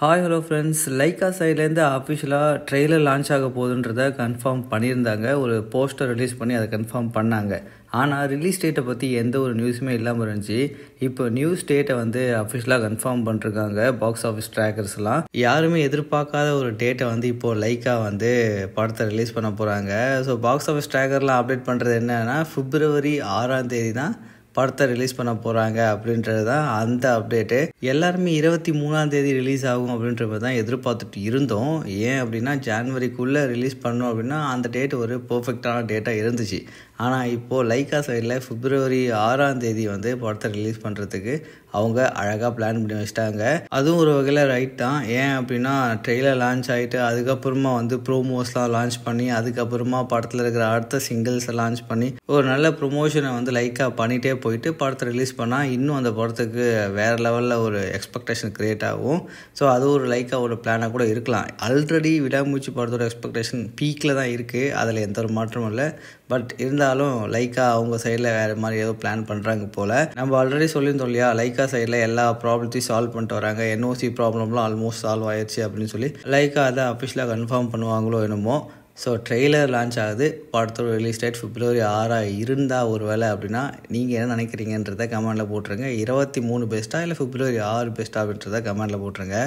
Hi hello friends, Lyca சைட்லேருந்து அஃபிஷியலாக trailer launch ஆக போகுதுன்றதை கன்ஃபார்ம் பண்ணியிருந்தாங்க. ஒரு போஸ்டர் ரிலீஸ் பண்ணி அதை கன்ஃபார்ம் பண்ணாங்க. ஆனால் ரிலீஸ் டேட்டை பற்றி எந்த ஒரு நியூஸுமே இல்லாமல் இருந்துச்சு. இப்போ நியூஸ் டேட்டை அஃபிஷியலாக கன்ஃபார்ம் பண்ணிருக்காங்க. பாக்ஸ் ஆஃபீஸ் ட்ராக்கர்ஸ்லாம் யாருமே எதிர்பார்க்காத ஒரு டேட்டை இப்போது லைக்கா படத்தை ரிலீஸ் பண்ண போகிறாங்க. ஸோ பாக்ஸ் ஆஃபீஸ் ட்ராக்கர்லாம் அப்டேட் பண்ணுறது என்னன்னா, February 6 தான் படத்தை ரிலீஸ் பண்ண போகிறாங்க அப்படின்றது தான் அந்த அப்டேட்டு. எல்லாருமே 23 ரிலீஸ் ஆகும் அப்படின்றது தான் எதிர்பார்த்துட்டு இருந்தோம். ஏன் அப்படின்னா, ஜான்வரிக்குள்ளே ரிலீஸ் பண்ணோம் அப்படின்னா அந்த டேட் ஒரு பர்ஃபெக்டான டேட்டாக இருந்துச்சு. ஆனால் இப்போது லைக்கா சைடில் February 6 படத்தை ரிலீஸ் பண்ணுறதுக்கு அவங்க அழகாக பிளான் பண்ணி வச்சிட்டாங்க. அதுவும் ஒரு வகையில் ரைட் தான். ஏன் அப்படின்னா, ட்ரெய்லர் லான்ச் ஆகிட்டு அதுக்கப்புறமா ப்ரோமோஸ்லாம் லான்ச் பண்ணி அதுக்கப்புறமா படத்தில் இருக்கிற அடுத்த சிங்கிள்ஸை லான்ச் பண்ணி ஒரு நல்ல ப்ரொமோஷனை லைக்கா பண்ணிகிட்டே போயிட்டு படத்தை ரிலீஸ் பண்ணால் இன்னும் அந்த படத்துக்கு வேறு லெவலில் ஒரு எக்ஸ்பெக்டேஷன் க்ரியேட் ஆகும். ஸோ அது ஒரு லைக்காவோட பிளானாக கூட இருக்கலாம். ஆல்ரெடி விடாமுயற்சி படத்தோட எக்ஸ்பெக்டேஷன் பீக்கில் தான் இருக்குது, அதில் எந்த ஒரு மாற்றமும் இல்லை. பட் இருந்தாலும் லைக்கா அவங்க சைடில் வேறு மாதிரி ஏதோ பிளான் பண்ணுறாங்க போல். நம்ம ஆல்ரெடி சொல்லியிருந்தோம் இல்லையா, லைக்கா சைடில் எல்லா ப்ராப்ளத்தையும் சால்வ் பண்ணிட்டு வராங்க. NOC ப்ராப்ளம்லாம் ஆல்மோஸ்ட் சால்வ் ஆயிடுச்சு அப்படின்னு சொல்லி லைக்கா அதை அஃபிஷியலாக கன்ஃபார்ம் பண்ணுவாங்களோ என்னமோ. ஸோ ட்ரெய்லர் லான்ச் ஆகுது. படத்தோட ரிலீஸ் டேட் February 6 இருந்தால் ஒரு வேலை அப்படின்னா நீங்கள் என்ன நினைக்கிறீங்கன்றதை கமெண்டில் போட்டுருங்க. 23 பெஸ்ட்டாக இல்லை February 6 பெஸ்ட்டாக அப்படின்றத கமெண்டில் போட்டுருங்க.